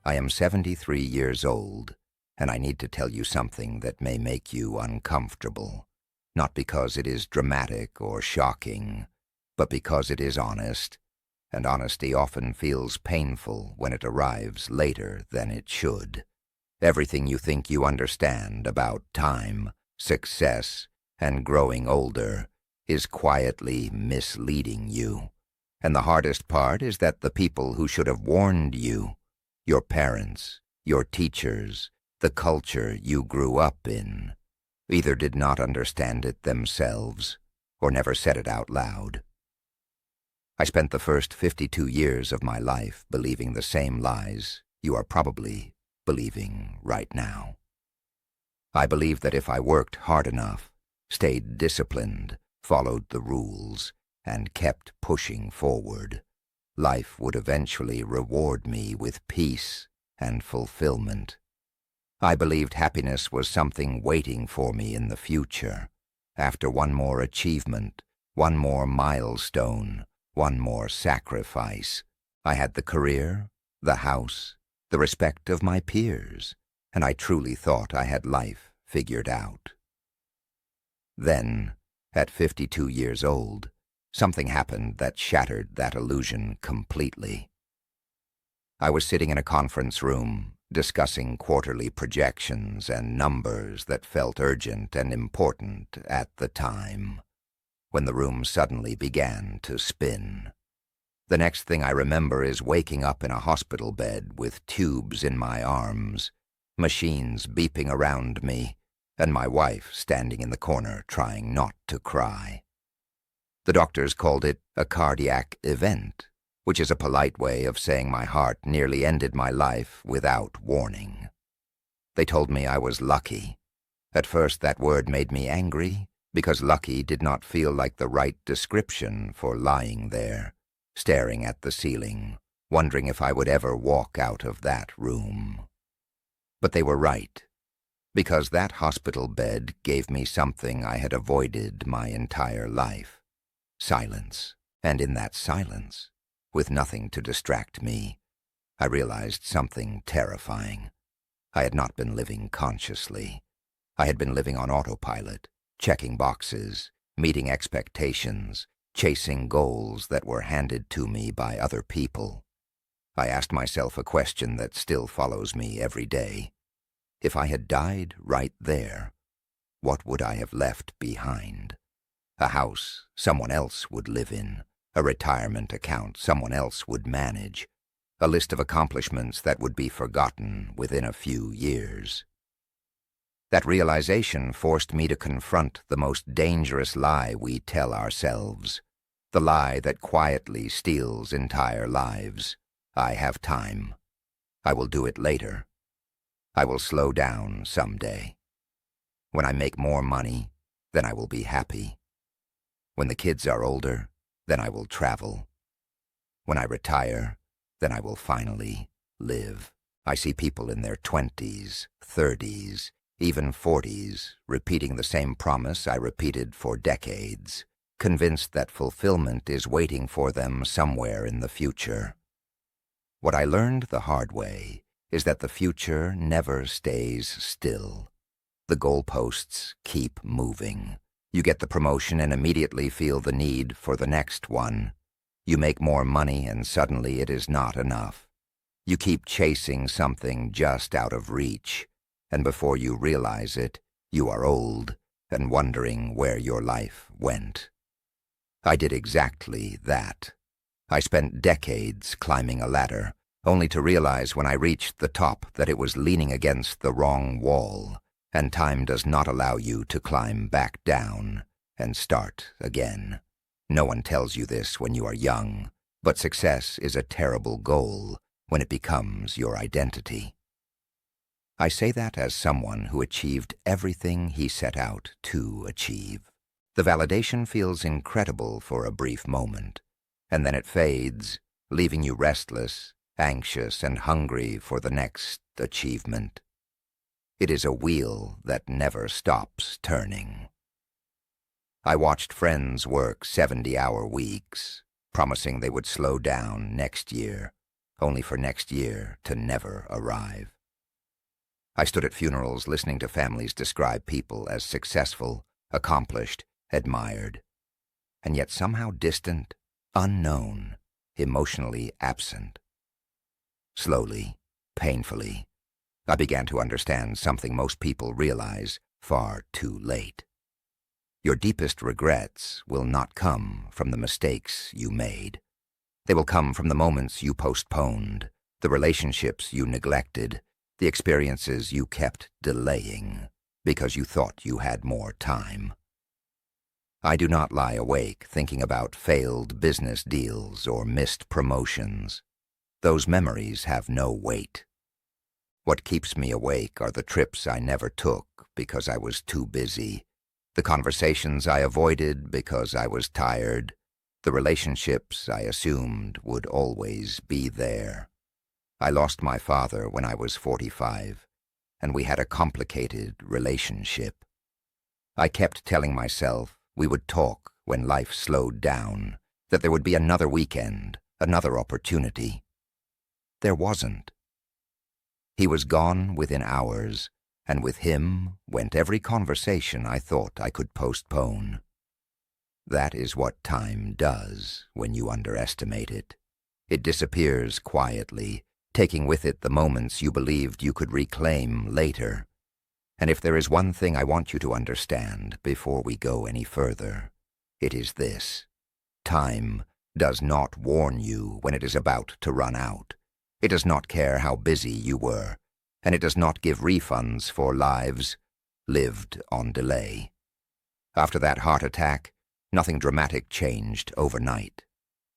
I am 73 years old, and I need to tell you something that may make you uncomfortable, not because it is dramatic or shocking, but because it is honest, and honesty often feels painful when it arrives later than it should. Everything you think you understand about time, success, and growing older is quietly misleading you. And the hardest part is that the people who should have warned you, your parents, your teachers, the culture you grew up in, either did not understand it themselves or never said it out loud. I spent the first 52 years of my life believing the same lies you are probably believing right now. I believed that if I worked hard enough, stayed disciplined, followed the rules, and kept pushing forward, life would eventually reward me with peace and fulfillment. I believed happiness was something waiting for me in the future, after one more achievement, one more milestone, one more sacrifice. I had the career, the house, the respect of my peers, and I truly thought I had life figured out. Then, at 52 years old, something happened that shattered that illusion completely. I was sitting in a conference room, discussing quarterly projections and numbers that felt urgent and important at the time, when the room suddenly began to spin. The next thing I remember is waking up in a hospital bed with tubes in my arms, machines beeping around me, and my wife standing in the corner trying not to cry. The doctors called it a cardiac event, which is a polite way of saying my heart nearly ended my life without warning. They told me I was lucky. At first that word made me angry, because lucky did not feel like the right description for lying there, staring at the ceiling, wondering if I would ever walk out of that room. But they were right, because that hospital bed gave me something I had avoided my entire life: silence. And in that silence, with nothing to distract me, I realized something terrifying. I had not been living consciously. I had been living on autopilot, checking boxes, meeting expectations, chasing goals that were handed to me by other people. I asked myself a question that still follows me every day. If I had died right there, what would I have left behind? A house someone else would live in, a retirement account someone else would manage, a list of accomplishments that would be forgotten within a few years. That realization forced me to confront the most dangerous lie we tell ourselves, the lie that quietly steals entire lives. I have time. I will do it later. I will slow down someday. When I make more money, then I will be happy. When the kids are older, then I will travel. When I retire, then I will finally live. I see people in their 20s, 30s, even 40s, repeating the same promise I repeated for decades, convinced that fulfillment is waiting for them somewhere in the future. What I learned the hard way is that the future never stays still. The goalposts keep moving. You get the promotion and immediately feel the need for the next one. You make more money and suddenly it is not enough. You keep chasing something just out of reach, and before you realize it, you are old and wondering where your life went. I did exactly that. I spent decades climbing a ladder, only to realize when I reached the top that it was leaning against the wrong wall, and time does not allow you to climb back down and start again. No one tells you this when you are young, but success is a terrible goal when it becomes your identity. I say that as someone who achieved everything he set out to achieve. The validation feels incredible for a brief moment, and then it fades, leaving you restless, anxious, and hungry for the next achievement. It is a wheel that never stops turning. I watched friends work 70-hour weeks, promising they would slow down next year, only for next year to never arrive. I stood at funerals listening to families describe people as successful, accomplished, admired, and yet somehow distant, unknown, emotionally absent. Slowly, painfully, I began to understand something most people realize far too late. Your deepest regrets will not come from the mistakes you made. They will come from the moments you postponed, the relationships you neglected, the experiences you kept delaying because you thought you had more time. I do not lie awake thinking about failed business deals or missed promotions. Those memories have no weight. What keeps me awake are the trips I never took because I was too busy, the conversations I avoided because I was tired, the relationships I assumed would always be there. I lost my father when I was 45, and we had a complicated relationship. I kept telling myself we would talk when life slowed down, that there would be another weekend, another opportunity. There wasn't. He was gone within hours, and with him went every conversation I thought I could postpone. That is what time does when you underestimate it. It disappears quietly, taking with it the moments you believed you could reclaim later. And if there is one thing I want you to understand before we go any further, it is this. Time does not warn you when it is about to run out. It does not care how busy you were, and it does not give refunds for lives lived on delay. After that heart attack, nothing dramatic changed overnight.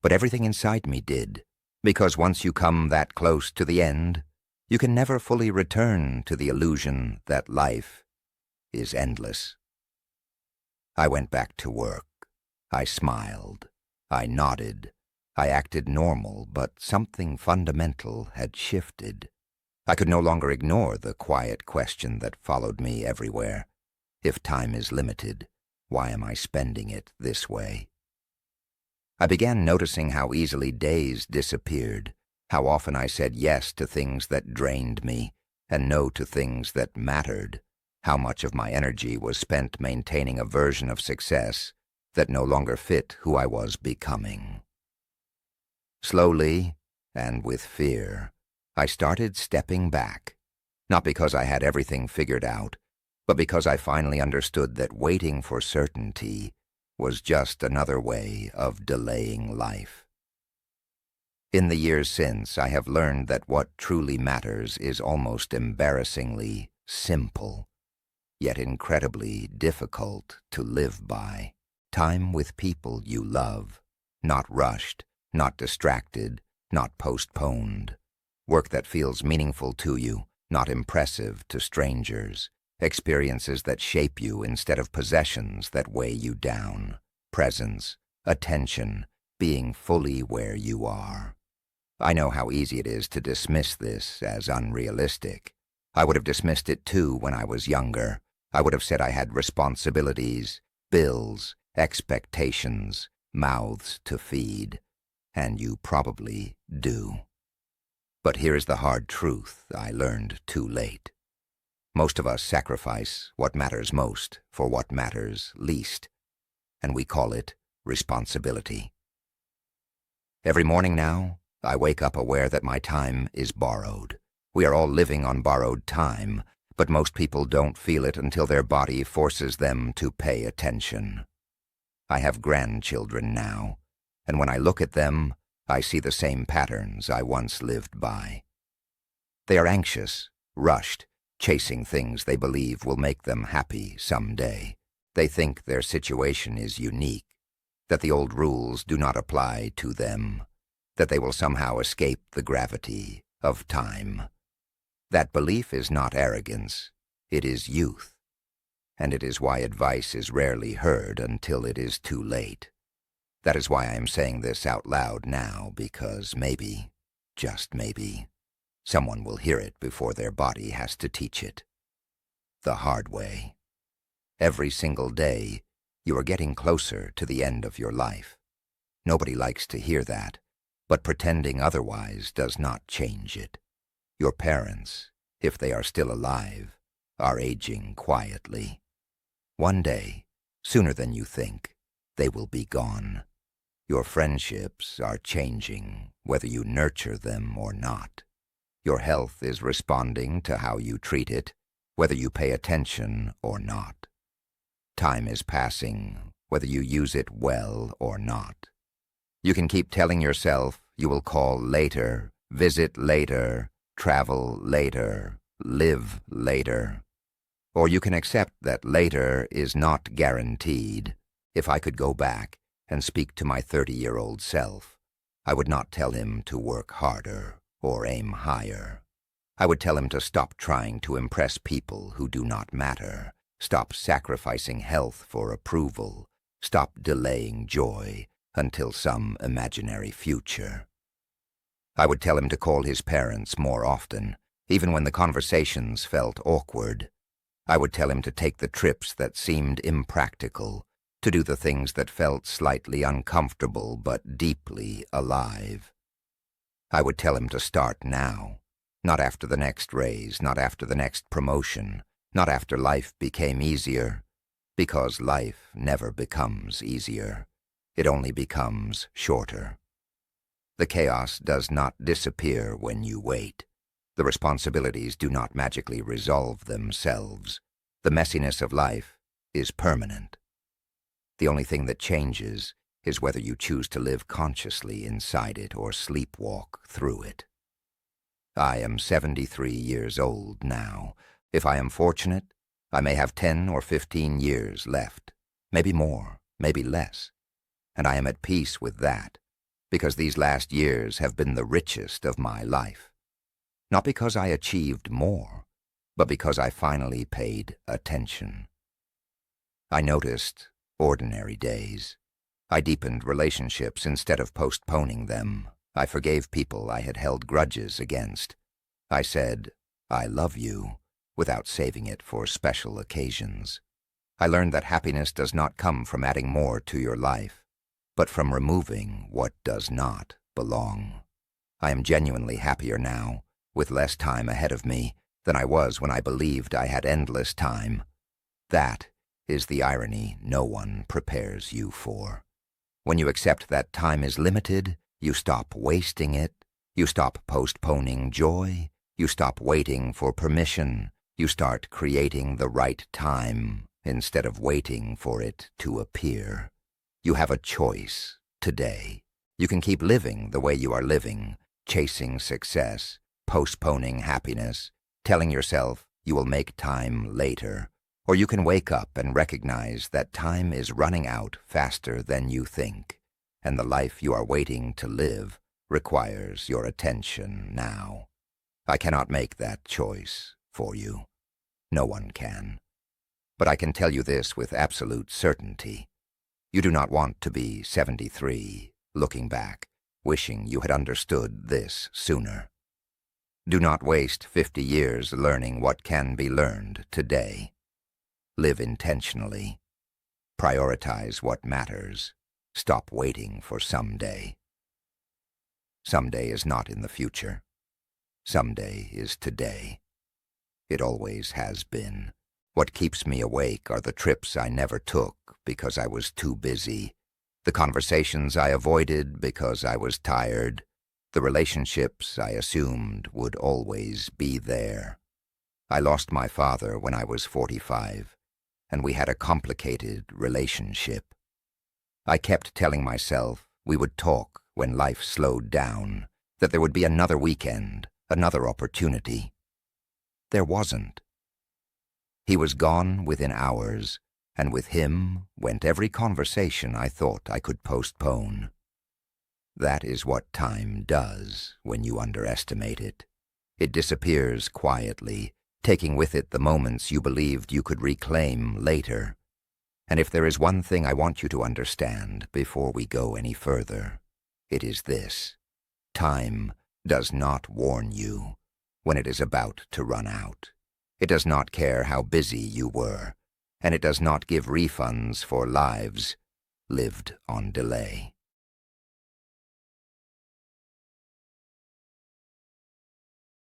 But everything inside me did, because once you come that close to the end, you can never fully return to the illusion that life is endless. I went back to work. I smiled. I nodded. I acted normal, but something fundamental had shifted. I could no longer ignore the quiet question that followed me everywhere. If time is limited, why am I spending it this way? I began noticing how easily days disappeared, how often I said yes to things that drained me and no to things that mattered, how much of my energy was spent maintaining a version of success that no longer fit who I was becoming. Slowly, and with fear, I started stepping back, not because I had everything figured out, but because I finally understood that waiting for certainty was just another way of delaying life. In the years since, I have learned that what truly matters is almost embarrassingly simple, yet incredibly difficult to live by. Time with people you love, not rushed, not distracted, not postponed. Work that feels meaningful to you, not impressive to strangers. Experiences that shape you instead of possessions that weigh you down. Presence, attention, being fully where you are. I know how easy it is to dismiss this as unrealistic. I would have dismissed it too when I was younger. I would have said I had responsibilities, bills, expectations, mouths to feed. And you probably do. But here is the hard truth I learned too late. Most of us sacrifice what matters most for what matters least, and we call it responsibility. Every morning now, I wake up aware that my time is borrowed. We are all living on borrowed time, but most people don't feel it until their body forces them to pay attention. I have grandchildren now, and when I look at them, I see the same patterns I once lived by. They are anxious, rushed, chasing things they believe will make them happy someday. They think their situation is unique, that the old rules do not apply to them, that they will somehow escape the gravity of time. That belief is not arrogance, it is youth, and it is why advice is rarely heard until it is too late. That is why I am saying this out loud now, because maybe, just maybe, someone will hear it before their body has to teach it. The hard way. Every single day, you are getting closer to the end of your life. Nobody likes to hear that, but pretending otherwise does not change it. Your parents, if they are still alive, are aging quietly. One day, sooner than you think, they will be gone. Your friendships are changing, whether you nurture them or not. Your health is responding to how you treat it, whether you pay attention or not. Time is passing, whether you use it well or not. You can keep telling yourself you will call later, visit later, travel later, live later. Or you can accept that later is not guaranteed. If I could go back and speak to my 30-year-old self, I would not tell him to work harder or aim higher. I would tell him to stop trying to impress people who do not matter, stop sacrificing health for approval, stop delaying joy until some imaginary future. I would tell him to call his parents more often, even when the conversations felt awkward. I would tell him to take the trips that seemed impractical, to do the things that felt slightly uncomfortable but deeply alive. I would tell him to start now, not after the next raise, not after the next promotion, not after life became easier, because life never becomes easier. It only becomes shorter. The chaos does not disappear when you wait. The responsibilities do not magically resolve themselves. The messiness of life is permanent. The only thing that changes is whether you choose to live consciously inside it or sleepwalk through it. I am 73 years old now. If I am fortunate, I may have 10 or 15 years left, maybe more, maybe less. And I am at peace with that, because these last years have been the richest of my life. Not because I achieved more, but because I finally paid attention. I noticed ordinary days. I deepened relationships instead of postponing them. I forgave people I had held grudges against. I said, "I love you," without saving it for special occasions. I learned that happiness does not come from adding more to your life, but from removing what does not belong. I am genuinely happier now, with less time ahead of me, than I was when I believed I had endless time. That is the irony no one prepares you for. When you accept that time is limited, you stop wasting it, you stop postponing joy, you stop waiting for permission, you start creating the right time instead of waiting for it to appear. You have a choice today. You can keep living the way you are living, chasing success, postponing happiness, telling yourself you will make time later. Or you can wake up and recognize that time is running out faster than you think, and the life you are waiting to live requires your attention now. I cannot make that choice for you. No one can. But I can tell you this with absolute certainty. You do not want to be 73, looking back, wishing you had understood this sooner. Do not waste 50 years learning what can be learned today. Live intentionally. Prioritize what matters. Stop waiting for someday. Someday is not in the future. Someday is today. It always has been. What keeps me awake are the trips I never took because I was too busy, the conversations I avoided because I was tired, the relationships I assumed would always be there. I lost my father when I was 45, and we had a complicated relationship. I kept telling myself we would talk when life slowed down, that there would be another weekend, another opportunity. There wasn't. He was gone within hours, and with him went every conversation I thought I could postpone. That is what time does when you underestimate it. It disappears quietly, taking with it the moments you believed you could reclaim later. And if there is one thing I want you to understand before we go any further, it is this: time does not warn you when it is about to run out. It does not care how busy you were, and it does not give refunds for lives lived on delay.